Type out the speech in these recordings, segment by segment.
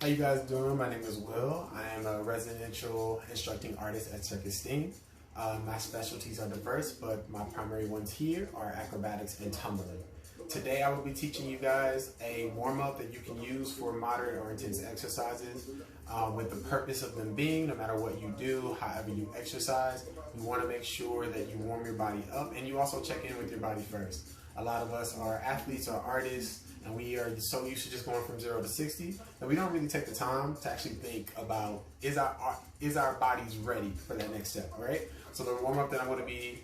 How you guys doing? My name is Will. I am a residential instructing artist at CircEsteem. My specialties are diverse, but my primary ones here are acrobatics and tumbling. Today I will be teaching you guys a warm-up that you can use for moderate or intense exercises with the purpose of them being, no matter what you do, however you exercise, you want to make sure that you warm your body up and you also check in with your body first. A lot of us are athletes or artists and we are so used to just going from 0 to 60 that we don't really take the time to actually think about is our bodies ready for that next step, right? So the warm-up that I'm going to be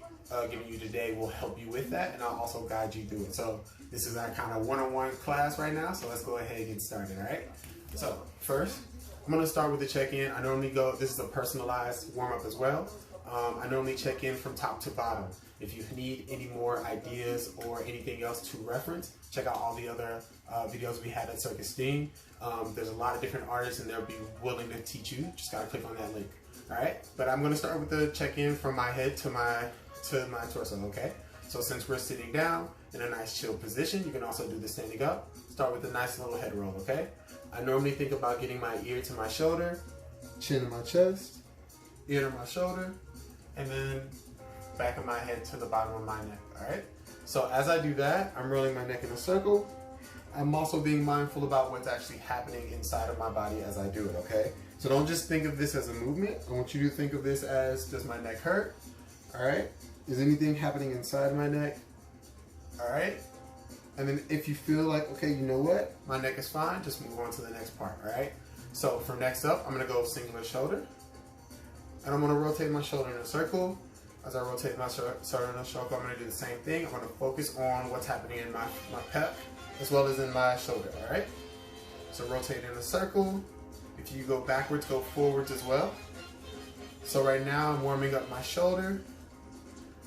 giving you today will help you with that, and I'll also guide you through it. So this is our kind of one-on-one class right now, so let's go ahead and get started, all right? So first, I'm going to start with the check-in. I normally go, this is a personalized warm-up as well. I normally check in from top to bottom. If you need any more ideas or anything else to reference, check out all the other videos we had at CircEsteem. There's a lot of different artists and they'll be willing to teach you. Just gotta click on that link. All right, but I'm gonna start with the check-in from my head to my torso, okay? So since we're sitting down in a nice chill position, you can also do the standing up. Start with a nice little head roll, okay? I normally think about getting my ear to my shoulder, chin to my chest, ear to my shoulder, and then back of my head to the bottom of my neck, all right? So as I do that, I'm rolling my neck in a circle. I'm also being mindful about what's actually happening inside of my body as I do it, okay? So don't just think of this as a movement. I want you to think of this as, does my neck hurt? All right? Is anything happening inside my neck? All right? And then if you feel like, okay, you know what? My neck is fine, just move on to the next part, all right? So for next up, I'm gonna go singular shoulder. And I'm gonna rotate my shoulder in a circle. As I rotate my shoulder in a circle, I'm gonna do the same thing. I'm gonna focus on what's happening in my pec, as well as in my shoulder, all right? So rotate in a circle. If you go backwards, go forwards as well. So right now, I'm warming up my shoulder,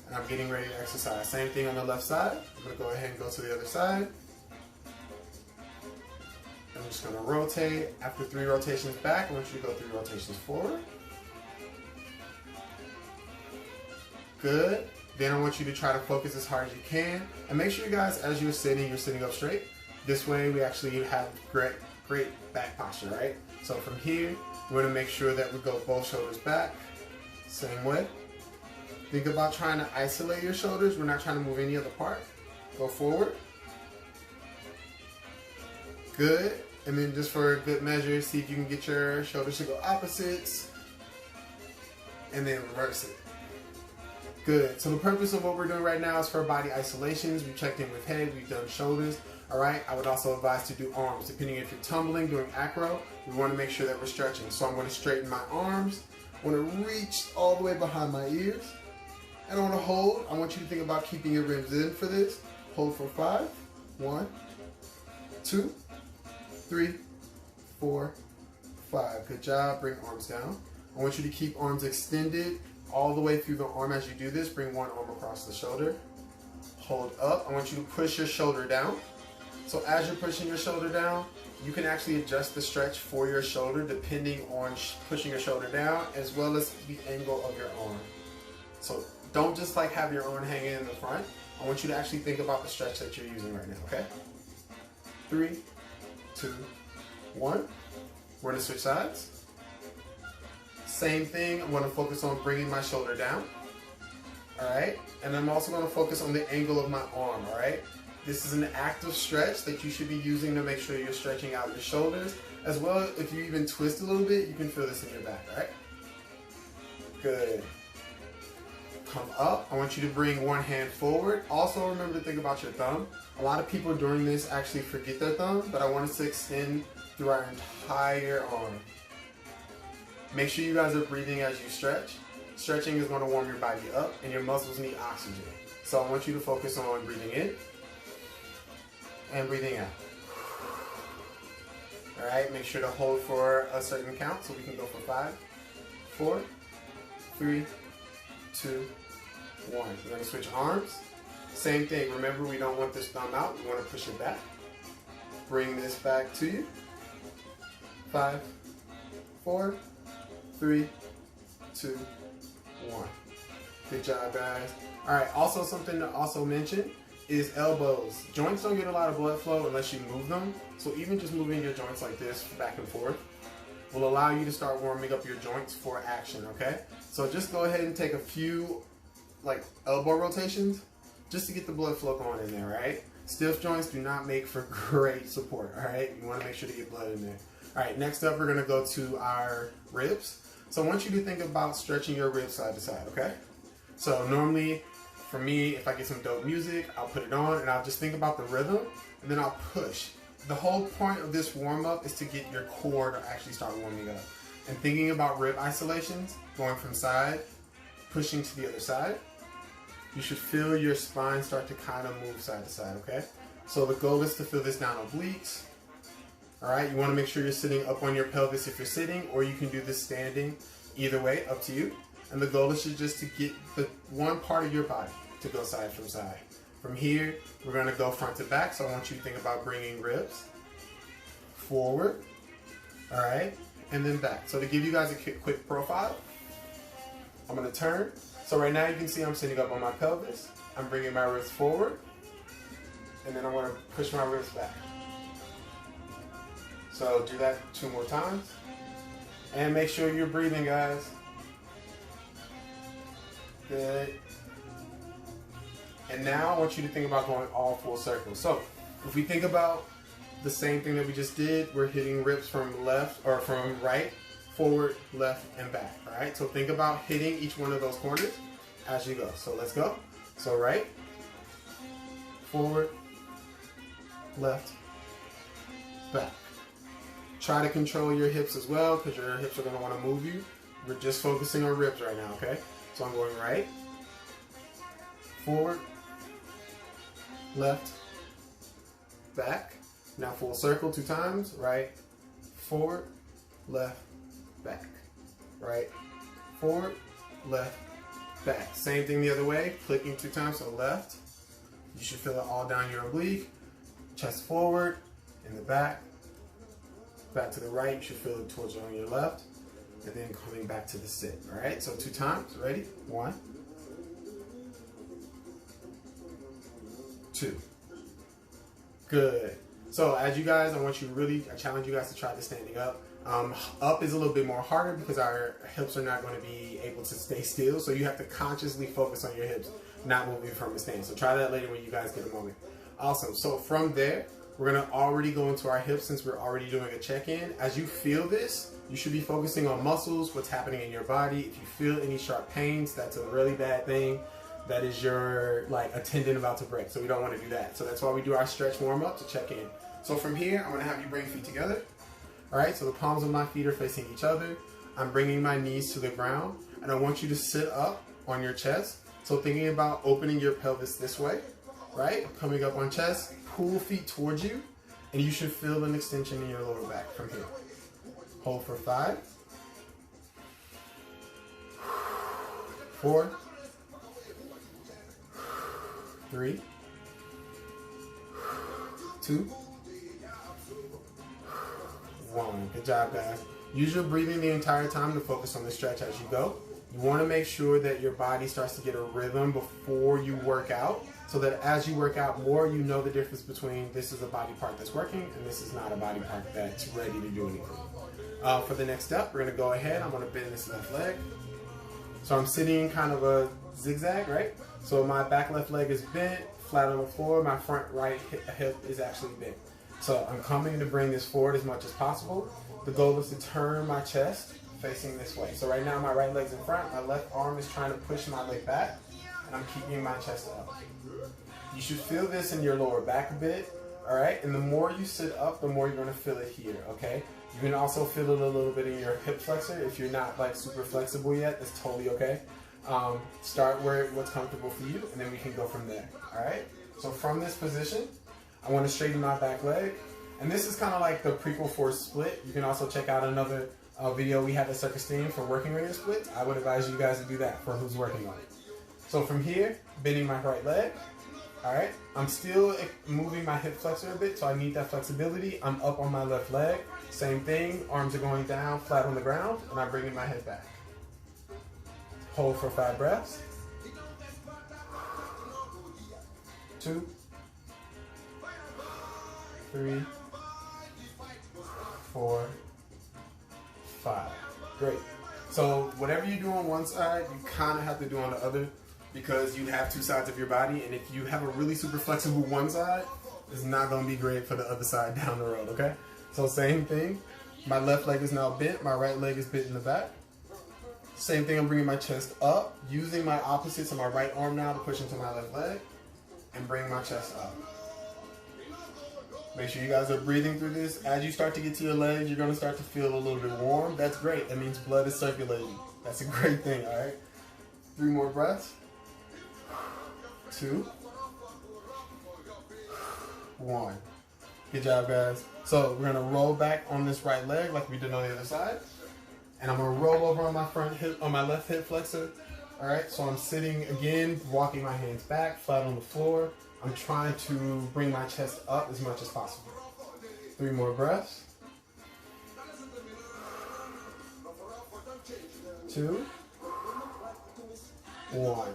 and I'm getting ready to exercise. Same thing on the left side. I'm gonna go ahead and go to the other side. I'm just gonna rotate. After 3 rotations back, I want you to go 3 rotations forward. Good. Then I want you to try to focus as hard as you can. And make sure you guys, as you're sitting up straight. This way we actually have great back posture, right? So from here, we're gonna make sure that we go both shoulders back. Same way. Think about trying to isolate your shoulders. We're not trying to move any other part. Go forward. Good. And then just for a good measure, see if you can get your shoulders to go opposites. And then reverse it. Good. So the purpose of what we're doing right now is for body isolations. We checked in with head, we've done shoulders. All right. I would also advise to do arms. Depending if you're tumbling, doing acro, we want to make sure that we're stretching. So I'm going to straighten my arms. I want to reach all the way behind my ears. And I want to hold. I want you to think about keeping your ribs in for this. Hold for 5. 1, 2, 3, 4, 5. Good job. Bring arms down. I want you to keep arms extended all the way through the arm as you do this. Bring one arm across the shoulder. Hold up. I want you to push your shoulder down. So as you're pushing your shoulder down, you can actually adjust the stretch for your shoulder depending on pushing your shoulder down as well as the angle of your arm. So don't just like have your arm hanging in the front. I want you to actually think about the stretch that you're using right now, okay? 3, 2, 1. We're gonna switch sides. Same thing, I'm gonna focus on bringing my shoulder down. All right, and I'm also gonna focus on the angle of my arm, all right? This is an active stretch that you should be using to make sure you're stretching out your shoulders. As well, if you even twist a little bit, you can feel this in your back, all right? Good. Come up. I want you to bring one hand forward. Also remember to think about your thumb. A lot of people during this actually forget their thumb, but I want us to extend through our entire arm. Make sure you guys are breathing as you stretch. Stretching is going to warm your body up and your muscles need oxygen. So I want you to focus on breathing in and breathing out. All right, make sure to hold for a certain count so we can go for 5, 4, 3, 2, 1. We're going to switch arms. Same thing. Remember, we don't want this thumb out. We want to push it back. Bring this back to you. 5, 4, 3, 2, 1. Good job, guys. All right, also something to also mention is elbows. Joints don't get a lot of blood flow unless you move them. So even just moving your joints like this back and forth will allow you to start warming up your joints for action, okay? So just go ahead and take a few like elbow rotations just to get the blood flow going in there, right? Stiff joints do not make for great support, all right? You wanna make sure to get blood in there. All right, next up, we're gonna go to our ribs. So I want you to think about stretching your ribs side to side, okay? So normally, for me, if I get some dope music, I'll put it on and I'll just think about the rhythm and then I'll push. The whole point of this warm up is to get your core to actually start warming up. And thinking about rib isolations, going from side, pushing to the other side, you should feel your spine start to kind of move side to side, okay? So the goal is to feel this down obliques. All right, you want to make sure you're sitting up on your pelvis if you're sitting, or you can do this standing. Either way, up to you. And the goal is just to get the one part of your body to go side from side. From here, we're going to go front to back. So I want you to think about bringing ribs forward, all right, and then back. So to give you guys a quick profile, I'm going to turn. So right now you can see I'm sitting up on my pelvis. I'm bringing my ribs forward, and then I'm going to push my ribs back. So do that 2 more times. And make sure you're breathing, guys. Good. And now I want you to think about going all full circle. So if we think about the same thing that we just did, we're hitting ribs from left or from right, forward, left, and back. All right. So think about hitting each one of those corners as you go. So let's go. So right, forward, left, back. Try to control your hips as well because your hips are going to want to move you. We're just focusing on ribs right now, okay? So I'm going right, forward, left, back. Now full circle 2 times. Right, forward, left, back. Right, forward, left, back. Same thing the other way, clicking 2 times, so left. You should feel it all down your oblique. Chest forward, in the back. Back to the right, you should feel it towards on your left, and then coming back to the sit. All right, so 2 times. Ready? 1, 2. Good. So as you guys, I challenge you guys to try this standing up. Up is a little bit more harder because our hips are not going to be able to stay still, so you have to consciously focus on your hips, not moving from a stand. So try that later when you guys get a moment. Awesome. So from there, we're going to already go into our hips since we're already doing a check-in. As you feel this, you should be focusing on muscles, what's happening in your body. If you feel any sharp pains, that's a really bad thing. That is your a tendon about to break. So we don't want to do that. So that's why we do our stretch warm-up to check in. So from here, I'm going to have you bring feet together. All right, so the palms of my feet are facing each other. I'm bringing my knees to the ground, and I want you to sit up on your chest. So thinking about opening your pelvis this way, right? Coming up on chest. Pull feet towards you, and you should feel an extension in your lower back from here. Hold for 5, 4, 3, 2, 1. Good job, guys. Use your breathing the entire time to focus on the stretch as you go. You want to make sure that your body starts to get a rhythm before you work out, so that as you work out more, you know the difference between this is a body part that's working and this is not a body part that's ready to do anything. For the next step, we're going to go ahead. I'm going to bend this left leg. So I'm sitting kind of a zigzag, right? So my back left leg is bent, flat on the floor. My front right hip is actually bent. So I'm coming to bring this forward as much as possible. The goal is to turn my chest facing this way. So right now my right leg's in front. My left arm is trying to push my leg back, and I'm keeping my chest up. You should feel this in your lower back a bit, all right? And the more you sit up, the more you're going to feel it here, okay? You can also feel it a little bit in your hip flexor. If you're not super flexible yet, that's totally okay. Start what's comfortable for you, and then we can go from there, all right? So from this position, I want to straighten my back leg. And this is kind of like the prequel for split. You can also check out another video we have at CircEsteem for working on your splits. I would advise you guys to do that for who's working on it. So from here, bending my right leg. All right, I'm still moving my hip flexor a bit, so I need that flexibility. I'm up on my left leg. Same thing, arms are going down, flat on the ground, and I'm bringing my head back. Hold for 5 breaths. 2, 3, 4, 5. Great. So whatever you do on one side, you kind of have to do on the other because you have two sides of your body, and if you have a really super flexible one side, it's not going to be great for the other side down the road, okay? So same thing. My left leg is now bent, my right leg is bent in the back. Same thing, I'm bringing my chest up, using my opposite, so my right arm now to push into my left leg, and bring my chest up. Make sure you guys are breathing through this. As you start to get to your legs, you're going to start to feel a little bit warm. That's great. That means blood is circulating. That's a great thing, all right? 3 more breaths. 2, 1. Good job, guys. So we're going to roll back on this right leg like we did on the other side. And I'm going to roll over on my front hip, on my left hip flexor. All right, so I'm sitting again, walking my hands back, flat on the floor. I'm trying to bring my chest up as much as possible. 3 more breaths. 2, 1.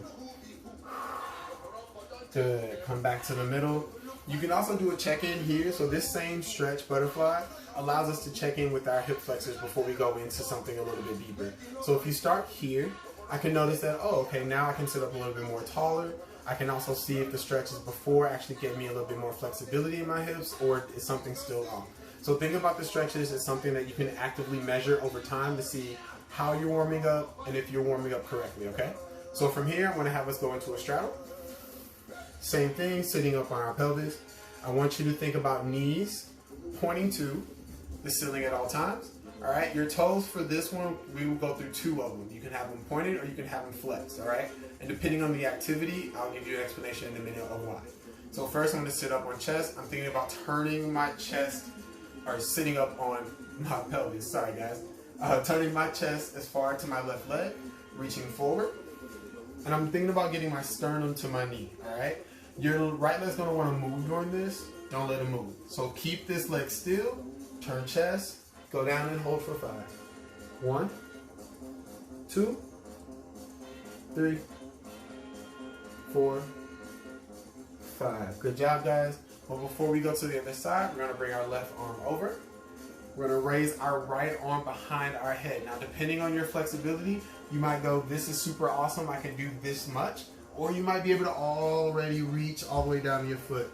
Good. Come back to the middle. You can also do a check-in here. So this same stretch butterfly allows us to check in with our hip flexors before we go into something a little bit deeper. So if you start here, I can notice that, oh, okay, now I can sit up a little bit more taller. I can also see if the stretches before actually give me a little bit more flexibility in my hips, or is something still off. So think about the stretches as something that you can actively measure over time to see how you're warming up and if you're warming up correctly, okay? So from here, I'm gonna have us go into a straddle. Same thing, sitting up on our pelvis. I want you to think about knees pointing to the ceiling at all times. All right, your toes for this one, we will go through 2 of them. You can have them pointed or you can have them flexed, all right? And depending on the activity, I'll give you an explanation in a minute of why. So first I'm gonna sit up on chest. I'm thinking about turning my chest, or sitting up on my pelvis, sorry guys. Turning my chest as far to my left leg, reaching forward. And I'm thinking about getting my sternum to my knee, all right? Your right leg's gonna wanna move during this. Don't let it move. So keep this leg still, turn chest, go down and hold for 5. 1, 2, 3, 4, 5. Good job, guys. But before we go to the other side, we're gonna bring our left arm over. We're gonna raise our right arm behind our head. Now, depending on your flexibility, you might go, this is super awesome, I can do this much. Or you might be able to already reach all the way down to your foot.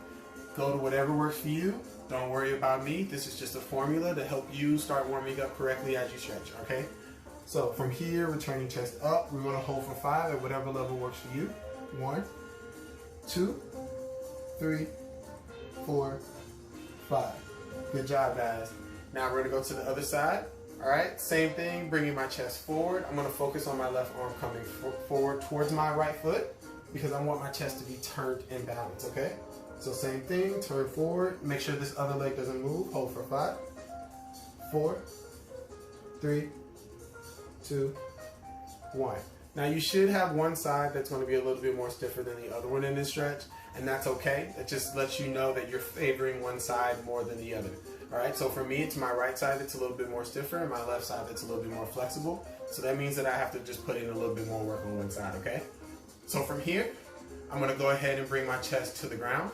Go to whatever works for you. Don't worry about me. This is just a formula to help you start warming up correctly as you stretch, okay? So from here, returning chest up. We're gonna hold for 5 at whatever level works for you. 1, 2, 3, 4, 5. Good job, guys. Now we're gonna go to the other side. All right, same thing, bringing my chest forward. I'm gonna focus on my left arm coming forward towards my right foot because I want my chest to be turned in balance, okay? So same thing, turn forward. Make sure this other leg doesn't move. Hold for 5, 4, 3, 2, 1. Now you should have one side that's going to be a little bit more stiffer than the other one in this stretch, and that's okay. It just lets you know that you're favoring one side more than the other. All right, so for me, it's my right side that's a little bit more stiffer and my left side that's a little bit more flexible. So that means that I have to just put in a little bit more work on one side, okay? So from here, I'm gonna go ahead and bring my chest to the ground.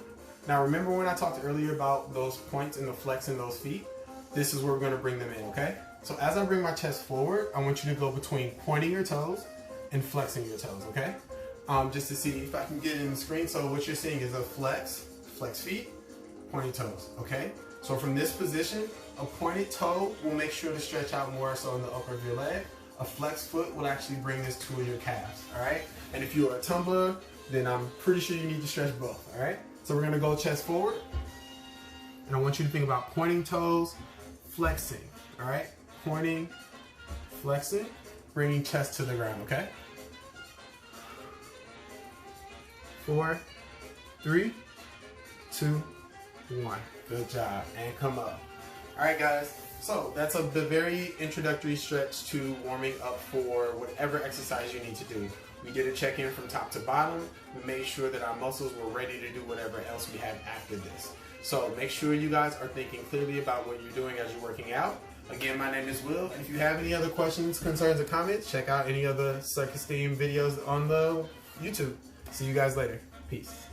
Now remember when I talked earlier about those points and the flex in those feet? This is where we're gonna bring them in, okay? So as I bring my chest forward, I want you to go between pointing your toes and flexing your toes, okay? Just to see if I can get it in the screen. So what you're seeing is a flex feet, pointing toes, okay? So from this position, a pointed toe will make sure to stretch out more so in the upper of your leg. A flex foot will actually bring this to your calves, all right? And if you are a tumbler, then I'm pretty sure you need to stretch both, all right? So we're gonna go chest forward. And I want you to think about pointing toes, flexing, all right? Pointing, flexing, bringing chest to the ground, okay? 4, 3, 2, 1. Good job, and come up. All right, guys, so that's the very introductory stretch to warming up for whatever exercise you need to do. We did a check-in from top to bottom. We made sure that our muscles were ready to do whatever else we had after this. So make sure you guys are thinking clearly about what you're doing as you're working out. Again, my name is Will. If you have any other questions, concerns, or comments, check out any other CircEsteem videos on the YouTube. See you guys later. Peace.